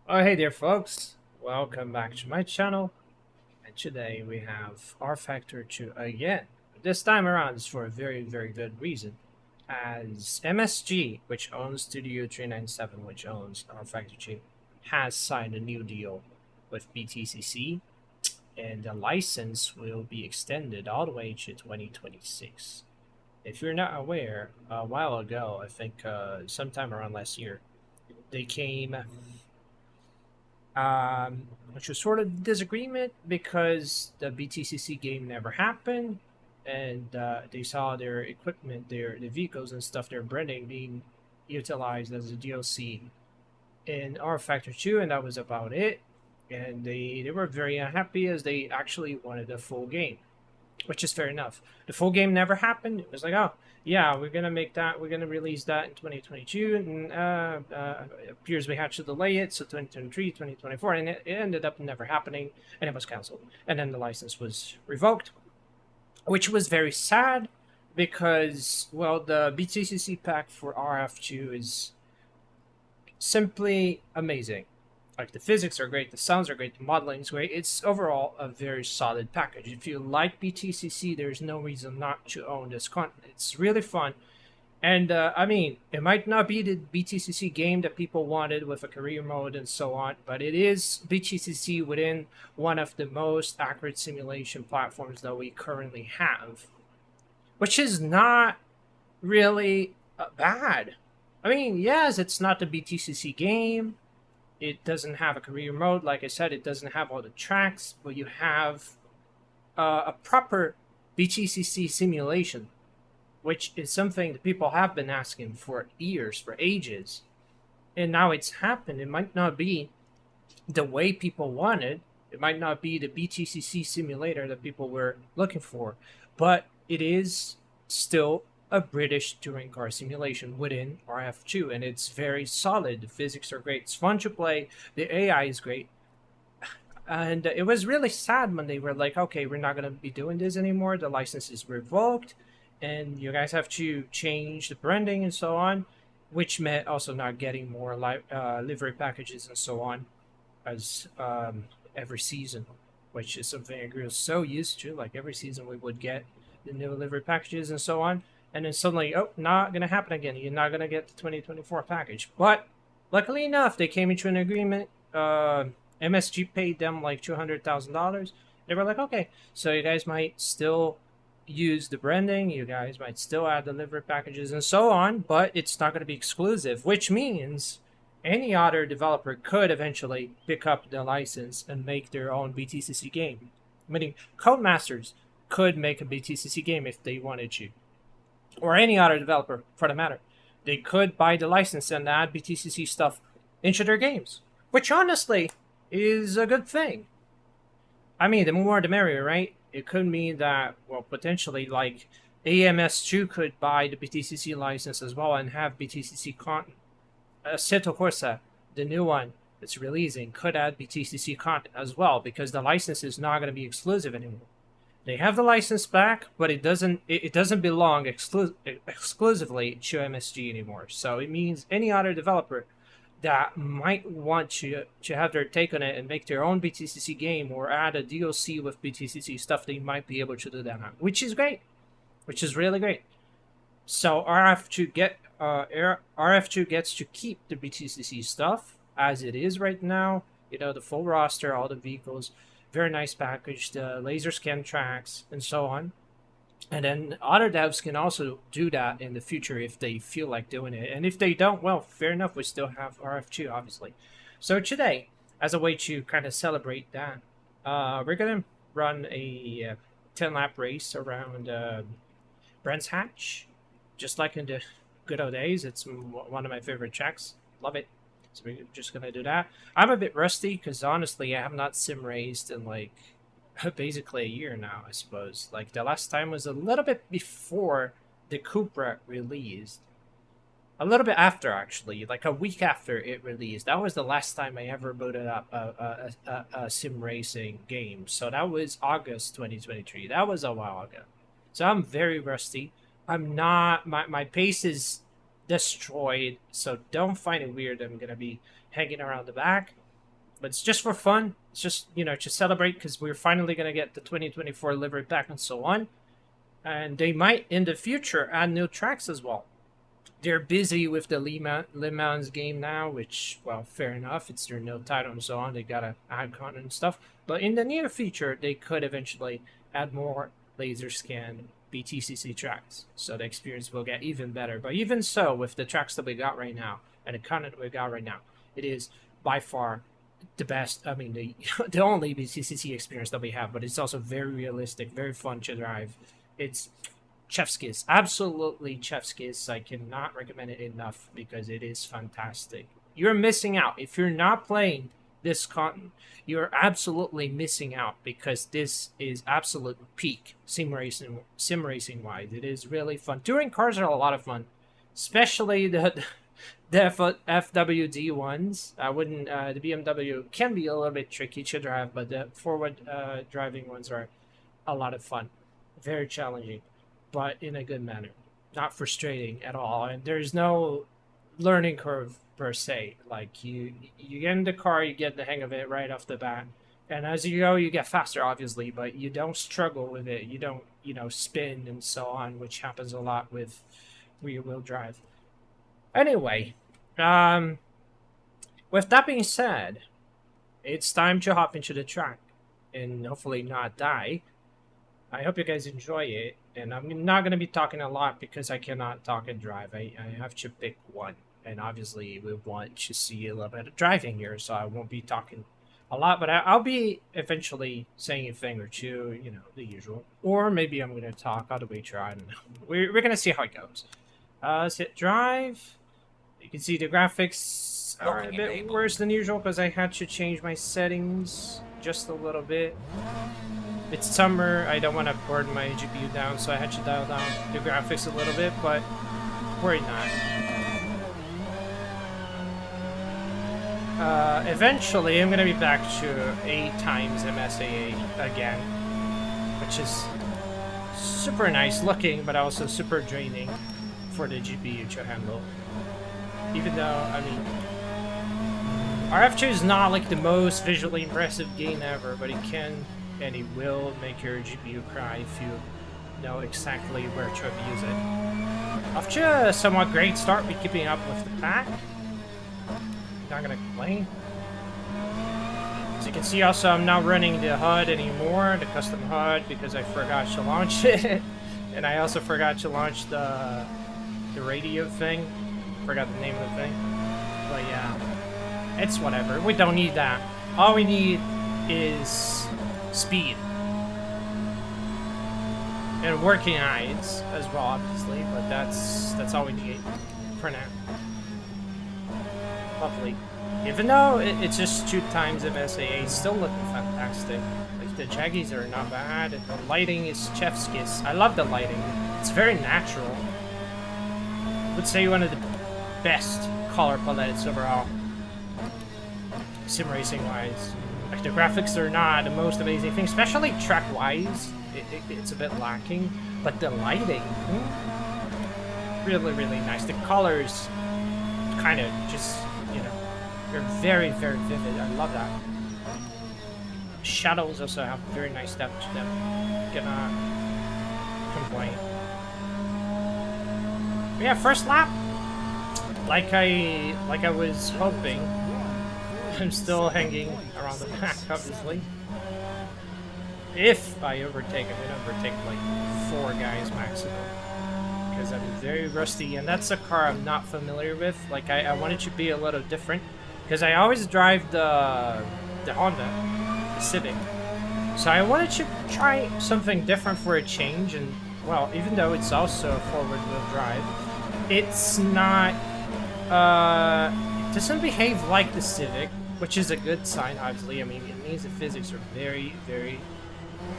Oh, hey there, folks. Welcome back to my channel. And today we have rFactor 2 again. This time around is for a very, very good reason. As MSG, which owns Studio 397, which owns rFactor 2, has signed a new deal with BTCC, and the license will be extended all the way to 2026. If you're not aware, a while ago, I think sometime around last year, they came which was sort of disagreement because the BTCC game never happened, and they saw their equipment, the vehicles and stuff they're branding being utilized as a DLC in rFactor 2, and that was about it. And they were very unhappy as they actually wanted a full game, which is fair enough. The full game never happened. It was like, oh, yeah, we're gonna make that, we're gonna release that in 2022, and it appears we had to delay it, so 2023, 2024, and it ended up never happening, and it was canceled, and then the license was revoked, which was very sad because, well, the BTCC pack for RF2 is simply amazing. Like, the physics are great, the sounds are great, the modeling is great. It's overall a very solid package. If you like BTCC, there's no reason not to own this content. It's really fun. And I mean, it might not be the BTCC game that people wanted with a career mode and so on, but it is BTCC within one of the most accurate simulation platforms that we currently have, which is not really bad. I mean, yes, it's not the BTCC game. It doesn't have a career mode. Like I said, it doesn't have all the tracks, but you have a proper BTCC simulation, which is something that people have been asking for years, for ages. And now it's happened. It might not be the way people wanted. It might not be the BTCC simulator that people were looking for, but it is still a British touring car simulation within RF2, and it's very solid. The physics are great. It's fun to play. The AI is great. And it was really sad when they were like, okay, we're not going to be doing this anymore. The license is revoked, and you guys have to change the branding and so on, which meant also not getting more livery packages and so on as every season, which is something I grew so used to. Like, every season we would get the new livery packages and so on, and then suddenly, oh, not gonna happen again. You're not gonna get the 2024 package. But luckily enough, they came into an agreement. MSG paid them like $200,000. They were like, okay, so you guys might still use the branding, you guys might still add the livery packages and so on, but it's not going to be exclusive, which means any other developer could eventually pick up the license and make their own BTCC game. Meaning, Codemasters could make a BTCC game if they wanted to, or any other developer for the matter. They could buy the license and add BTCC stuff into their games, which honestly is a good thing. I mean, the more the merrier, right? It could mean that, well, potentially, like, AMS2 could buy the BTCC license as well and have BTCC content. Seto Corsa, the new one that's releasing, could add BTCC content as well because the license is not going to be exclusive anymore. They have the license back, but it doesn't belong exclusively to MSG anymore. So it means any other developer that might want to have their take on it and make their own BTCC game or add a DLC with BTCC stuff, they might be able to do that now, which is great, which is really great. So RF2 gets to keep the BTCC stuff as it is right now. You know, the full roster, all the vehicles, very nice package, the laser scan tracks, and so on. And then other devs can also do that in the future if they feel like doing it. And if they don't, well, fair enough, we still have RF2, obviously. So today, as a way to kind of celebrate that, we're going to run a 10 lap race around Brands Hatch, just like in the good old days. It's one of my favorite tracks. Love it. So we're just going to do that. I'm a bit rusty because honestly, I have not sim raced in like basically a year now, I suppose. Like, the last time was a little bit before the Cupra released. A little bit after, actually, like a week after it released. That was the last time I ever booted up a sim racing game. So that was August 2023. That was a while ago. So I'm very rusty. I'm not, my pace is destroyed. So don't find it weird. I'm going to be hanging around the back. but it's just for fun. It's just, you know, to celebrate because we're finally going to get the 2024 livery pack and so on. And they might, in the future, add new tracks as well. They're busy with the Le Mans game now, which, well, fair enough. It's their no title and so on. They got to add content and stuff. But in the near future, they could eventually add more laser scan BTCC tracks. So the experience will get even better. But even so, with the tracks that we got right now and the content we got right now, it is by far the best. I mean, the only BTCC experience that we have, but it's also very realistic, very fun to drive. It's chef's kiss, absolutely chef's kiss. I cannot recommend it enough because it is fantastic. You're missing out if you're not playing this content. You're absolutely missing out because this is absolute peak sim racing wise. It is really fun. Touring cars are a lot of fun, especially the FWD ones. I wouldn't. The BMW can be a little bit tricky to drive, but the forward driving ones are a lot of fun. Very challenging, but in a good manner. Not frustrating at all. And there's no learning curve per se. Like you get in the car, you get the hang of it right off the bat. And as you go, you get faster, obviously, but you don't struggle with it. You don't, you know, spin and so on, which happens a lot with rear-wheel drive. Anyway, with that being said, it's time to hop into the track and hopefully not die. I hope you guys enjoy it, and I'm not going to be talking a lot because I cannot talk and drive. I have to pick one, and obviously we want to see a little bit of driving here, so I won't be talking a lot, but I'll be eventually saying a thing or two, you know, the usual. Or maybe I'm going to talk all the way through, I don't know. We're going to see how it goes. Let's hit drive. You can see the graphics are a bit worse than usual because I had to change my settings just a little bit. It's summer, I don't want to burn my GPU down, so I had to dial down the graphics a little bit, but worry not. Eventually, I'm going to be back to 8 times MSAA again, which is super nice looking, but also super draining for the GPU to handle. Even though, I mean, rFactor is not like the most visually impressive game ever, but it can and it will make your GPU cry if you know exactly where to abuse it. Off to a somewhat great start, be keeping up with the pack. Not gonna complain. As you can see, also I'm not running the HUD anymore, the custom HUD, because I forgot to launch it, and I also forgot to launch the radio thing. Forgot the name of the thing, but yeah, it's whatever. We don't need that. All we need is speed and working eyes as well, obviously, but that's all we need for now. Lovely. Even though it's just 2 times MSAA, it's still looking fantastic. Like, the jaggies are not bad, and the lighting is chef's kiss. I love the lighting. It's very natural. I would say one of the best color palettes overall, sim racing wise. Like, the graphics are not the most amazing thing, especially track-wise. It's a bit lacking, but the lighting, really, really nice. The colors kind of just, you know, they're very, very vivid. I love that. Shadows also have very nice depth to them. Cannot complain. But yeah, first lap, like I was hoping. I'm still hanging around the pack, obviously. If I overtake, I'm gonna overtake like 4 guys maximum, because I'm very rusty, and that's a car I'm not familiar with. Like, I wanted to be a little different, because I always drive the Honda, the Civic. So I wanted to try something different for a change, and well, even though it's also a forward-wheel drive, it's not, it doesn't behave like the Civic, which is a good sign, obviously. I mean, it means the physics are very, very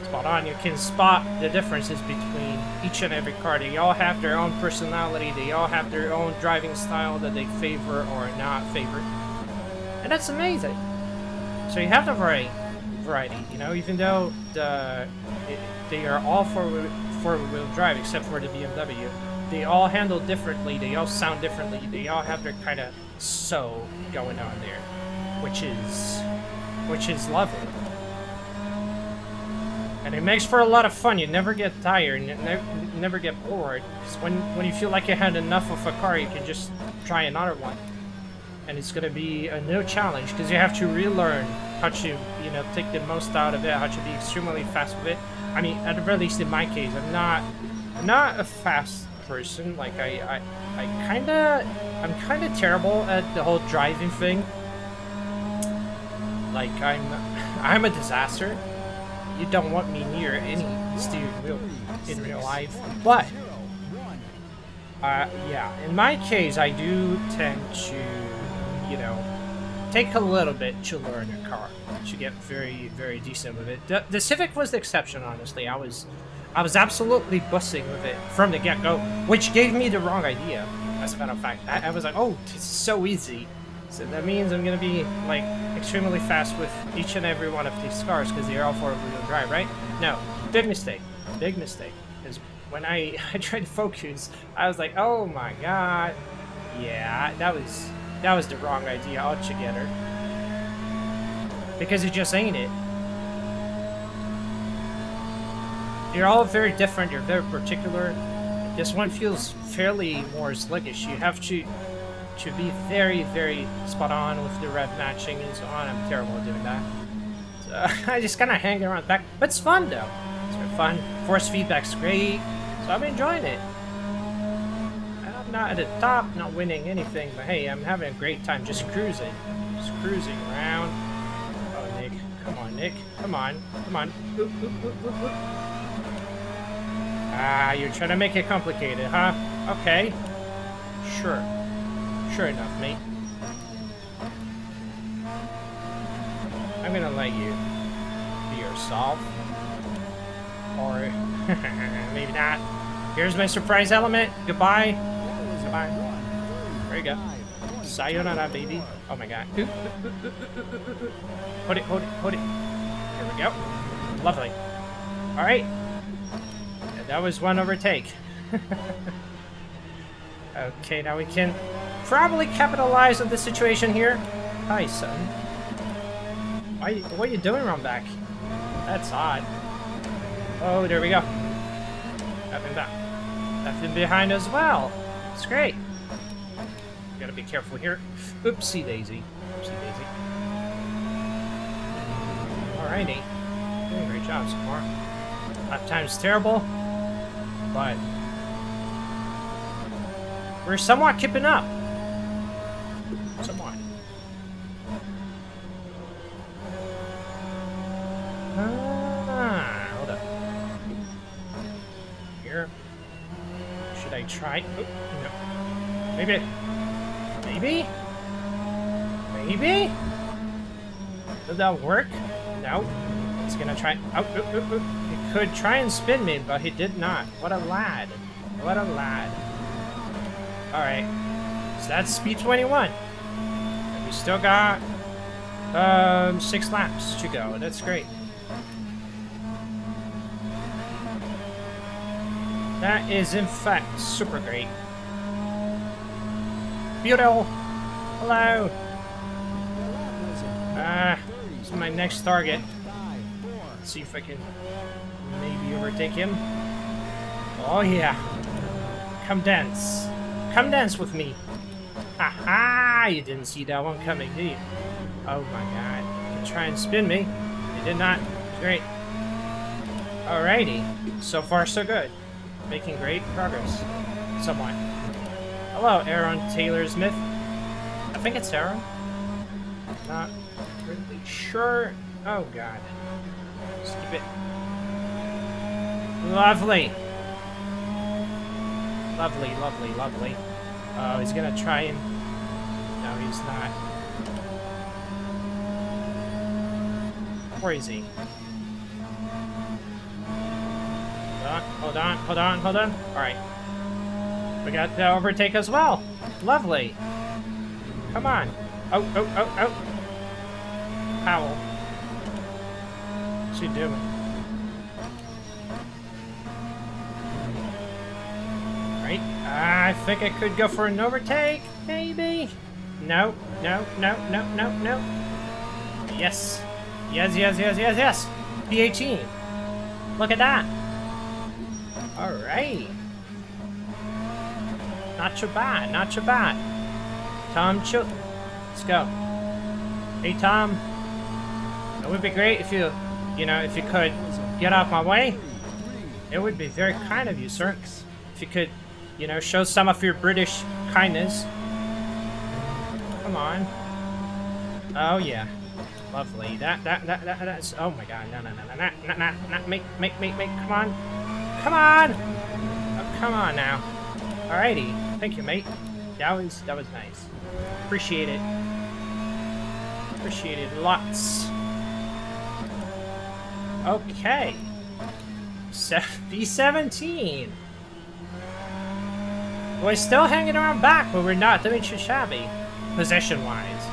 spot on. You can spot the differences between each and every car. They all have their own personality. They all have their own driving style that they favor or not favor. And that's amazing. So you have the variety, you know, even though they are all four-wheel drive except for the BMW. They all handle differently. They all sound differently. They all have their kind of going on there, which is which is lovely. And it makes for a lot of fun. You never get tired, and you never get bored. Because when you feel like you had enough of a car, you can just try another one. And it's gonna be a new challenge, because you have to relearn how to, you know, take the most out of it, how to be extremely fast with it. I mean, at the very least in my case, I'm not a fast person. Like I'm kinda terrible at the whole driving thing. Like I'm a disaster. You don't want me near any steering wheel in real life. But yeah, in my case, I do tend to, you know, take a little bit to learn a car, to get very, very decent with it. The Civic was the exception, honestly. I was absolutely bussing with it from the get-go, which gave me the wrong idea, as a matter of fact. I was like, oh, this is so easy. So that means I'm gonna be, like, extremely fast with each and every one of these cars, because they're all four-wheel drive, right? No, big mistake. Big mistake. Because when I tried to focus, I was like, oh my god. Yeah, that was the wrong idea altogether. Because it just ain't it. You're all very different, you're very particular. This one feels fairly more sluggish. You have to be very, very spot on with the rev matching and so on. I'm terrible at doing that. So I just kind of hang around the back. But it's fun, though. It's very fun. Force feedback's great. So I'm enjoying it. I'm not at the top, not winning anything, but hey, I'm having a great time just cruising. Just cruising around. Oh, Nick. Come on, Nick. Come on. Come on. Oop, oop, oop, oop, oop. Ah, you're trying to make it complicated, huh? Okay. Sure. Sure enough, mate. I'm gonna let you be yourself. Or maybe not. Here's my surprise element. Goodbye. Goodbye. There you go. Sayonara, baby. Oh my god. Hold it, hold it, hold it. Here we go. Lovely. Alright. That was one overtake. Okay, now we can probably capitalize on the situation here. Hi, son. What are you doing around back? That's odd. Oh, there we go. Nothing back. Nothing behind as well. It's great. Gotta be careful here. Oopsie daisy. Oopsie daisy. Alrighty. Doing a great job so far. Lap time's terrible, but we're somewhat keeping up. Somewhat. Hold up. Here. Should I try? Oh, no. Maybe. Maybe? Maybe? Did that work? No. It's gonna try. Oh, he could try and spin me, but he did not. What a lad. What a lad. Alright. So that's speed 21. And we still got 6 laps to go. That's great. That is in fact super great. Beautiful. Hello. This is my next target. Let's see if I can maybe overtake him. Oh yeah. Come dance. Come dance with me. Haha! You didn't see that one coming, did you? Oh my god. You can try and spin me. You did not. Great. Alrighty. So far so good. Making great progress. Somewhat. Hello, Aaron Taylor Smith. I think it's Aaron. Not really sure. Oh god. Skip it. Lovely. Lovely, lovely, lovely. Oh, he's gonna try and... No, he's not. Where is he? Hold on, hold on, hold on. Alright. We got the overtake as well. Lovely. Come on. Oh, oh, oh, oh. Powell. What's he doing? Right. I think I could go for an overtake, maybe? No, no, no, no, no, no. Yes. Yes, yes, yes, yes, yes. P18. Look at that. All right. Not too bad, not too bad. Tom, chill. Let's go. Hey, Tom. It would be great if you know, if you could get out my way. It would be very kind of you, sir. If you could, you know, show some of your British kindness. Come on. Oh, yeah. Lovely. That's... Oh, my God. No. Make. Come on. Come on! Oh, come on now. Alrighty. Thank you, mate. That was nice. Appreciate it. Appreciate it lots. Okay. B17. We're still hanging around back, but we're not doing too shabby, possession-wise.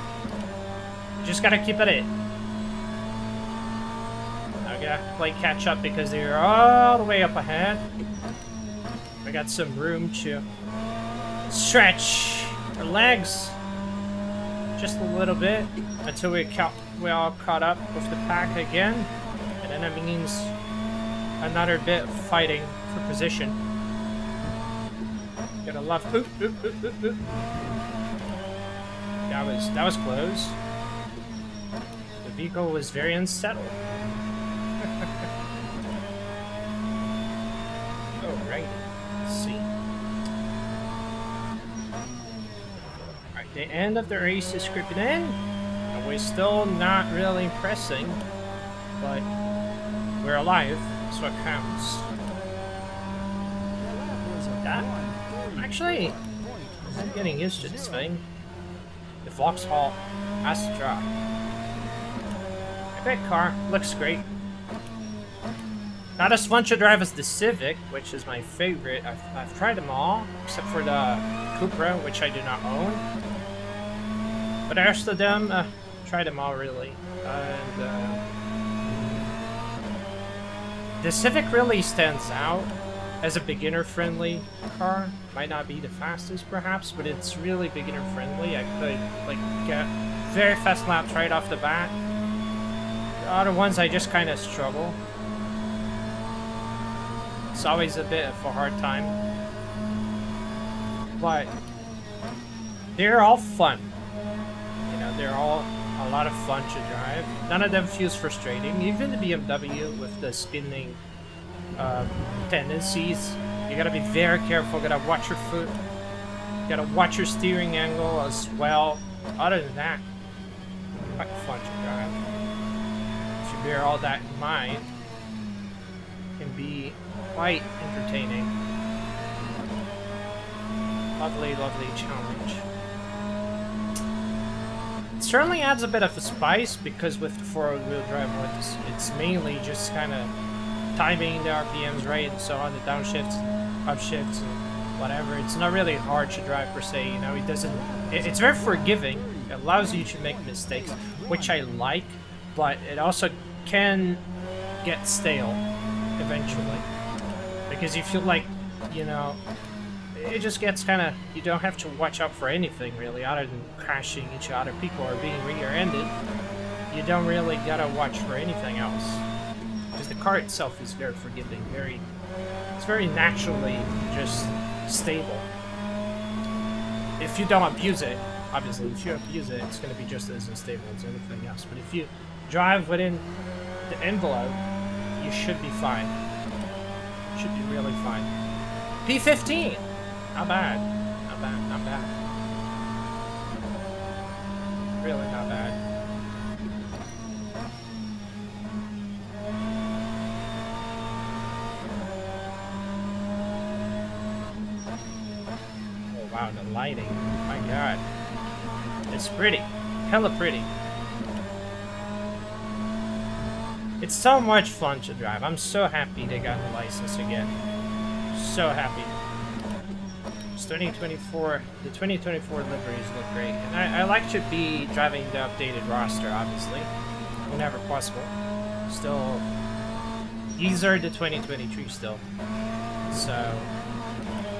Just gotta keep at it. I gotta play catch-up because they're all the way up ahead. We got some room to stretch our legs just a little bit until we all caught up with the pack again, and then that means another bit of fighting for position. Gotta love. Oop. That was close. The vehicle was very unsettled. Alright, let's see. Alright, the end of the race is creeping in, and we're still not really pressing, but we're alive, so it counts. That? Actually, I'm getting used to this thing. The Vauxhall Astra. Great car, looks great. Not as fun to drive as the Civic, which is my favorite. I've tried them all, except for the Cupra, which I do not own. But the rest of them, tried them all really. And the Civic really stands out as a beginner-friendly car. Might not be the fastest, perhaps, but it's really beginner-friendly. I could like get very fast laps right off the bat. The other ones, I just kind of struggle. It's always a bit of a hard time. But they're all fun. You know, they're all a lot of fun to drive. None of them feels frustrating. Even the BMW with the spinning tendencies. You gotta be very careful. You gotta watch your foot. You gotta watch your steering angle as well. Other than that, quite fun to drive. If you bear all that in mind, it can be quite entertaining. Lovely, lovely challenge. It certainly adds a bit of a spice because with the four-wheel drive modes, it's mainly just kind of timing the RPMs right and so on, the downshifts, upshifts, and whatever. It's not really hard to drive per se, you know. It's very forgiving. It allows you to make mistakes, which I like, but it also can get stale eventually because you feel like, you know, it just gets kind of, you don't have to watch out for anything really other than crashing into other people or being rear-ended. You don't really gotta watch for anything else because the car itself is very forgiving, it's very naturally just stable. If you don't abuse it, obviously, if you abuse it, it's going to be just as unstable as anything else. But if you drive within the envelope, you should be fine. Should be really fine. P15! Not bad. Not bad, not bad. Really not bad. Oh wow, the lighting. My god. It's pretty. Hella pretty. It's so much fun to drive. I'm so happy they got the license again. So happy. It's 2024. The 2024 liveries look great. And I like to be driving the updated roster, obviously. Whenever possible. Still, these are the 2023 still. So,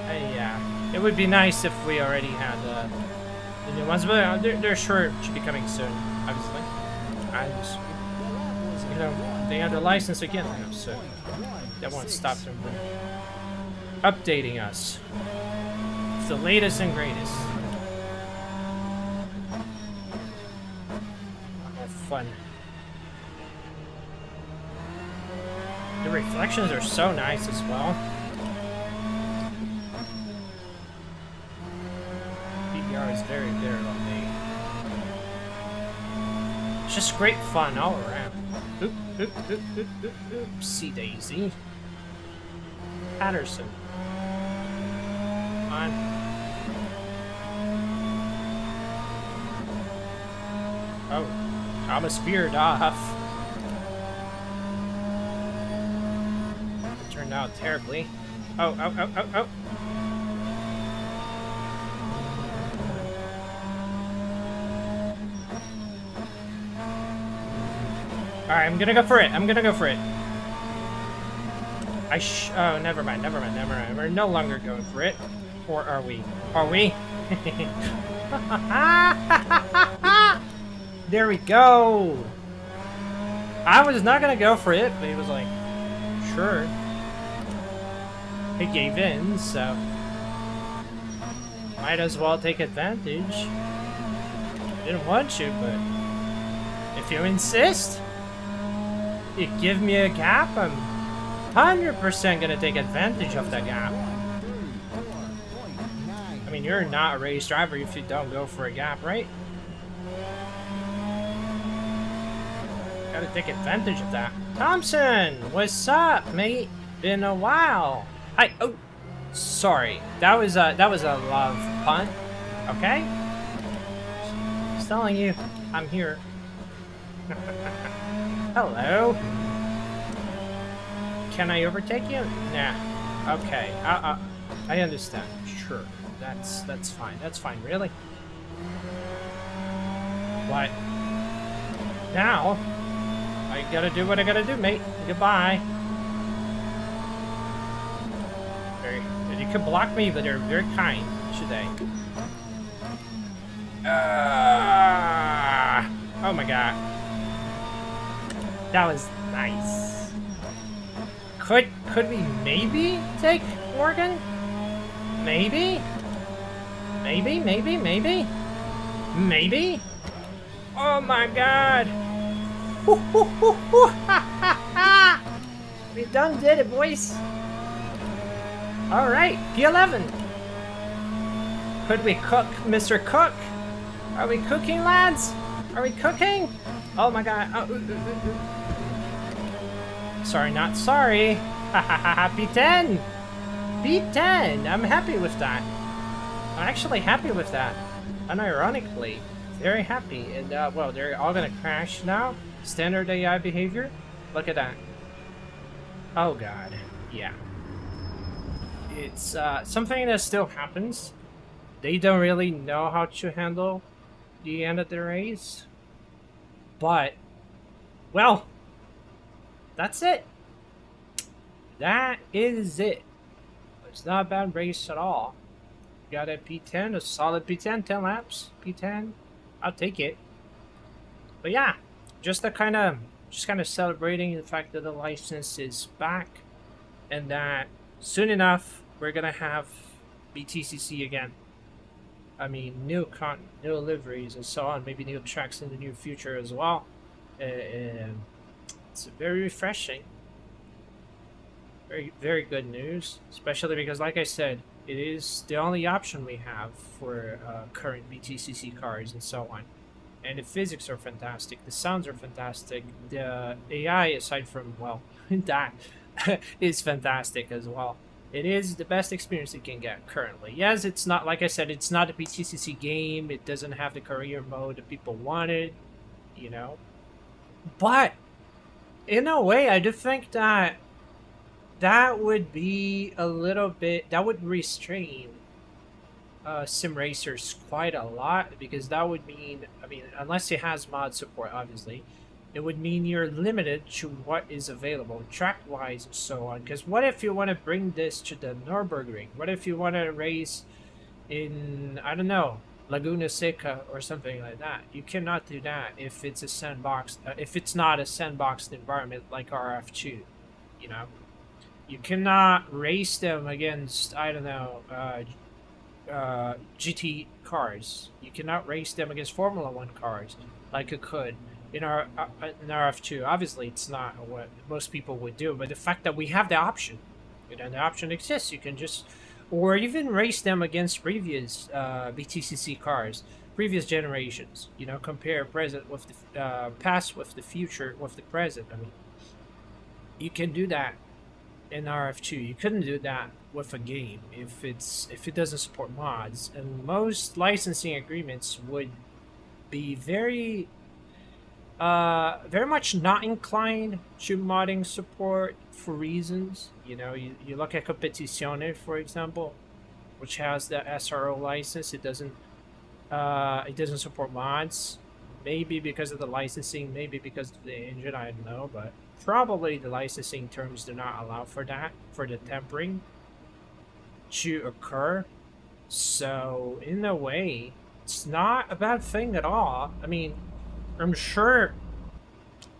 yeah. It would be nice if we already had the new ones, but they're sure to be coming soon, obviously. you know, they under license again now, so that won't stop them from updating us. It's the latest and greatest. Oh, fun. The reflections are so nice as well. PBR is very, very well made. It's just great fun all around. Oop, oop, oop, oop, oop, oopsie daisy. Patterson. On. Oh, Thomas veered off. It turned out terribly. Oh, oh, oh, oh, oh. Alright, I'm gonna go for it. I'm gonna go for it. Oh, never mind, never mind, never mind. We're no longer going for it. Or are we? Are we? There we go! I was not gonna go for it, but he was like, sure. He gave in, so might as well take advantage. Didn't want to, but if you insist, you give me a gap, I'm 100% gonna take advantage of that gap. I mean, you're not a race driver if you don't go for a gap, right? Gotta take advantage of that. Thompson, what's up, mate? Been a while. Oh, sorry. That was a love pun. Okay? Just telling you, I'm here. Hello. Can I overtake you? Nah. Okay. I understand. Sure. That's fine. That's fine. Really? What? Now, I gotta do what I gotta do, mate. Goodbye. You could block me, but they're very kind, should they? Oh my god. That was nice. Could we maybe take Morgan? Maybe? Maybe? Oh my god! We done did it, boys! Alright, P11! Could we cook, Mr. Cook? Are we cooking, lads? Are we cooking? Oh my god. Sorry, not sorry. P10! P10! I'm happy with that. I'm actually happy with that. Unironically. Very happy. And, well, they're all gonna crash now. Standard AI behavior. Look at that. Oh god. Yeah. It's, something that still happens. They don't really know how to handle the end of the race. But, well, that's it. That is it. It's not a bad race at all. Got a P10, a solid P10, 10 laps, P10. I'll take it. But yeah, just kind of celebrating the fact that the license is back, and that soon enough we're gonna have BTCC again. I mean, new liveries and so on, maybe new tracks in the near future as well. It's very refreshing. Very, very good news, especially because, like I said, it is the only option we have for current BTCC cars and so on. And the physics are fantastic, the sounds are fantastic, the AI, aside from, well, that is fantastic as well. It is the best experience you can get currently. Yes, it's not, like I said, it's not a BTCC game. It doesn't have the career mode that people wanted, you know. But, in a way, I do think that that would be a little bit, that would restrain sim racers quite a lot, because that would mean, I mean, unless it has mod support, obviously, it would mean you're limited to what is available track-wise and so on. Because what if you want to bring this to the Nürburgring? What if you want to race in, I don't know, Laguna Seca or something like that. You cannot do that if it's a sandbox. If it's not a sandboxed environment like RF2, you know, you cannot race them against, I don't know, GT cars. You cannot race them against Formula One cars like you could in RF2. Obviously, it's not what most people would do, but the fact that we have the option, the option exists. You can just, or even race them against previous BTCC cars, previous generations. Compare present with the past with the future with the present. I mean, you can do that in RF2. You couldn't do that with a game if it doesn't support mods, and most licensing agreements would be very much not inclined to modding support for reasons. You look at Competizione, for example, which has the SRO license. It doesn't support mods. Maybe because of the licensing, maybe because of the engine, I don't know, but probably the licensing terms do not allow for that, for the tempering to occur. So in a way, it's not a bad thing at all. I mean, I'm sure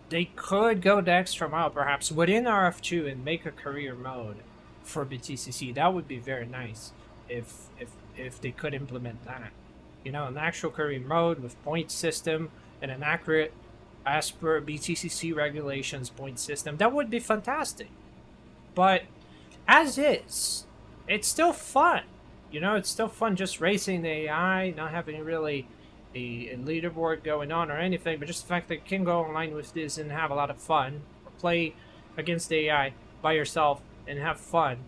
they could go the extra mile perhaps within RF2 and make a career mode for BTCC. That would be very nice if they could implement that. An actual career mode with point system and an accurate, as per BTCC regulations, point system. That would be fantastic. But as is, it's still fun. It's still fun just racing the AI, not having really a leaderboard going on or anything, but just the fact that you can go online with this and have a lot of fun, or play against the AI by yourself and have fun.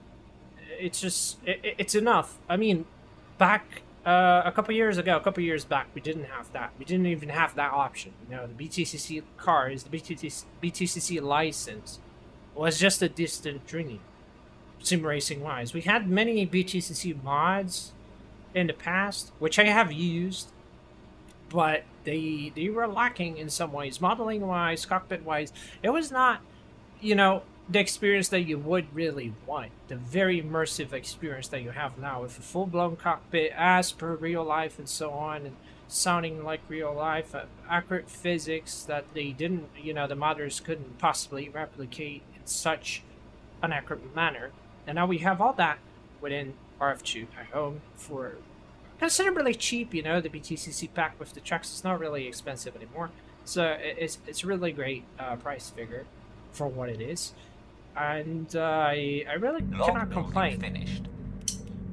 It's enough. I mean, back a couple years back, we didn't have that. We didn't even have that option. The BTCC cars, the BTCC license was just a distant dream, sim racing wise. We had many BTCC mods in the past, which I have used, but they were lacking in some ways, modeling wise, cockpit wise. It was not, the experience that you would really want, the very immersive experience that you have now with a full-blown cockpit as per real life and so on, and sounding like real life, accurate physics that they didn't, the modders couldn't possibly replicate in such an accurate manner. And now we have all that within RF2 at home for considerably cheap. The BTCC pack with the trucks is not really expensive anymore, so it's really great price figure for what it is. And I really cannot complain. Finished.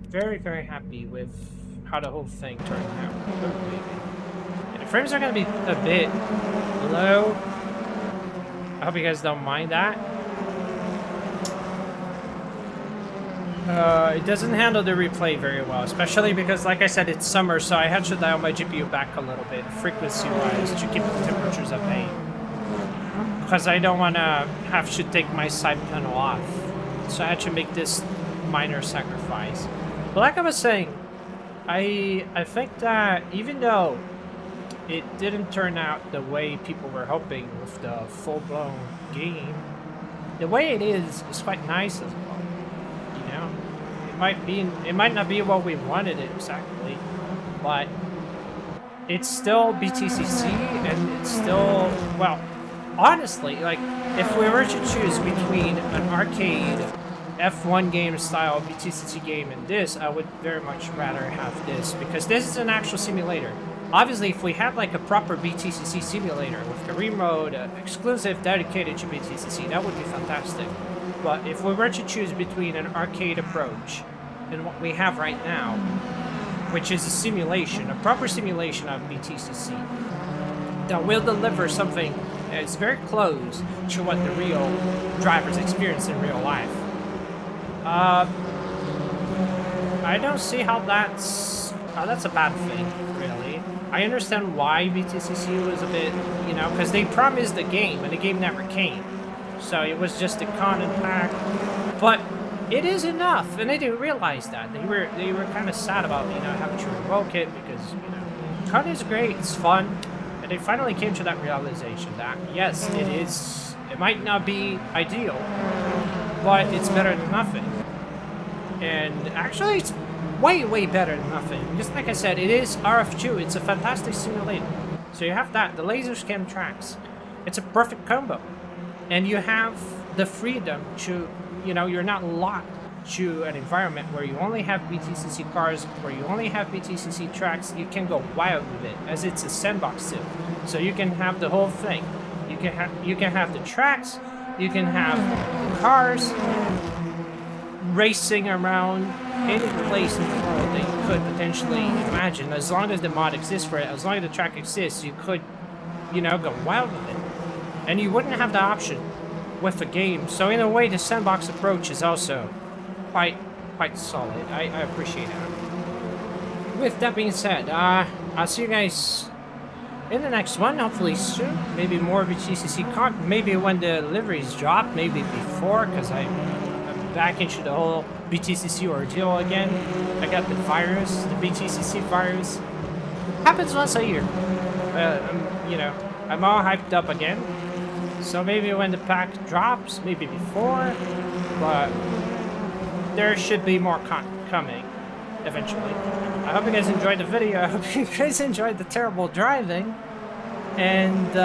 Very, very happy with how the whole thing turned out. And the frames are going to be a bit low. I hope you guys don't mind that. It doesn't handle the replay very well, especially because, like I said, it's summer, so I had to dial my GPU back a little bit, frequency-wise, to keep the temperatures at bay. Because I don't want to have to take my side panel off. So I had to make this minor sacrifice. But like I was saying, I think that even though it didn't turn out the way people were hoping with the full-blown game, the way it is quite nice as well. It might not be what we wanted it exactly, but it's still BTCC, and it's still, well, honestly, like, if we were to choose between an arcade F1 game style BTCC game and this, I would very much rather have this, because this is an actual simulator. Obviously, if we had like a proper BTCC simulator with career mode, exclusive dedicated to BTCC, that would be fantastic. But if we were to choose between an arcade approach and what we have right now, which is a simulation, a proper simulation of BTCC, that will deliver something that is very close to what the real drivers experience in real life, I don't see how that's a bad thing, really. I understand why BTCC was a bit, because they promised the game and the game never came. So it was just a con and pack, but it is enough, and they didn't realize that. They were kind of sad about having to revoke it, because con is great, it's fun, and they finally came to that realization that yes, it is. It might not be ideal, but it's better than nothing. And actually, way better than nothing. Just like I said, it is RF2. It's a fantastic simulator. So you have that, the laser scan tracks. It's a perfect combo. And you have the freedom to, you know, you're not locked to an environment where you only have BTCC cars, where you only have BTCC tracks. You can go wild with it, as it's a sandbox sim. So you can have the whole thing. You can have the tracks, you can have cars racing around any place in the world that you could potentially imagine. As long as the mod exists for it, as long as the track exists, you could, you know, go wild with it. And you wouldn't have the option with a game. So in a way, the sandbox approach is also quite solid. I appreciate that. With that being said, I'll see you guys in the next one, hopefully soon. Maybe more BTCC content. Maybe when the deliveries drop, maybe before, because I'm back into the whole BTCC ordeal again. I got the virus, the BTCC virus. Happens once a year. You know, I'm all hyped up again. So maybe when the pack drops, maybe before, but there should be more content coming eventually. I hope you guys enjoyed the video. I hope you guys enjoyed the terrible driving. And,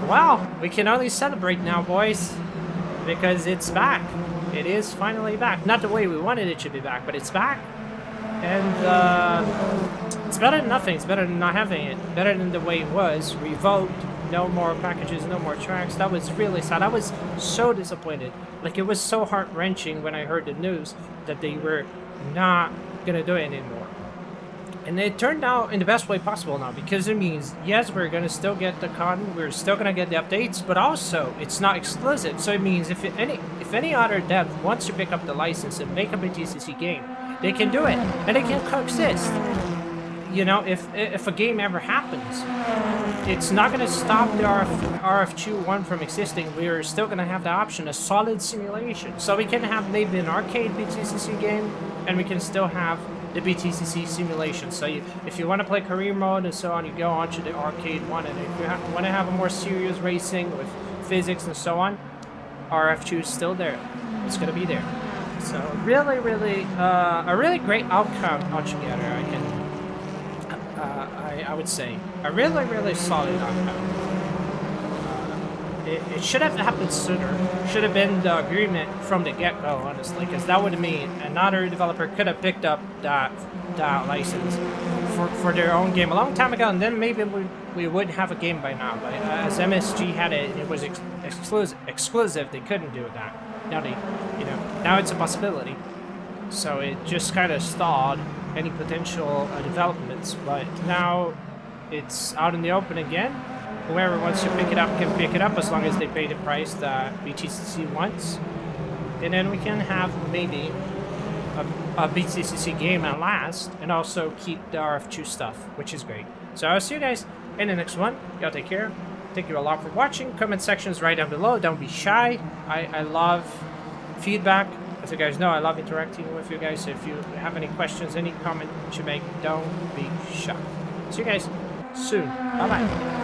wow, we can only celebrate now, boys, because it's back. It is finally back. Not the way we wanted it to be back, but it's back. And, it's better than nothing. It's better than not having it. Better than the way it was. Revoked. No more packages, no more tracks. That was really sad. I was so disappointed. Like, it was so heart-wrenching when I heard the news that they were not gonna do it anymore. And it turned out in the best way possible now, because it means, yes, we're gonna still get the content, we're still gonna get the updates, but also it's not exclusive. So it means if any other dev wants to pick up the license and make a BTCC game, they can do it, and they can coexist. You know, if a game ever happens, it's not going to stop the RF2 from existing. We're still going to have the option, a solid simulation. So we can have maybe an arcade BTCC game, and we can still have the BTCC simulation. So if you want to play career mode and so on, you go on to the arcade one. And if you want to have a more serious racing with physics and so on, RF2 is still there. It's going to be there. So really, a really great outcome altogether. I would say a really solid outcome. It should have happened sooner. Should have been the agreement from the get-go, honestly, because that would mean another developer could have picked up that license for their own game a long time ago, and then maybe we would have a game by now. But as MSG had it was exclusive. They couldn't do that. Now now it's a possibility. So it just kind of stalled any potential developments, but now it's out in the open again. Whoever wants to pick it up can pick it up, as long as they pay the price that BTCC wants. And then we can have maybe a BTCC game at last, and also keep the RF2 stuff, which is great. So I'll see you guys in the next one. Y'all take care. Thank you a lot for watching. Comment sections right down below. Don't be shy. I love feedback. As you guys know, I love interacting with you guys. So if you have any questions, any comment to make, don't be shy. See you guys soon. Bye-bye.